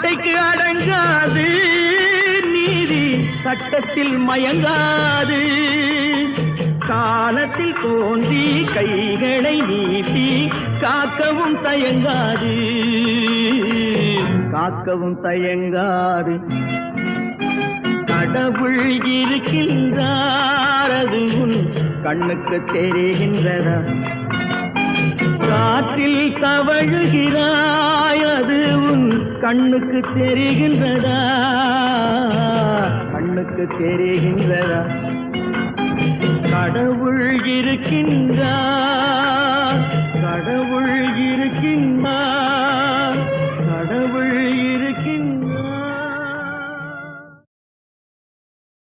சாட்டைக்கு அடங்காது, நீதி சட்டத்தில் மயங்காது. காலத்தில் தோன்றி கைகளை நீட்டி காக்கவும் தயங்காது, காக்கவும் தயங்காது. கடவுள் இருக்கின்றார், அது உன் கண்ணுக்கு தெரிகின்றதா? காற்றில் தவழுகிறாய், அது உன் கண்ணுக்கு தெரிகின்றதா? கண்ணுக்கு தெரிகின்றதா? கடவுள் இருக்கின்றார், கடவுள் இருக்கின்றார்.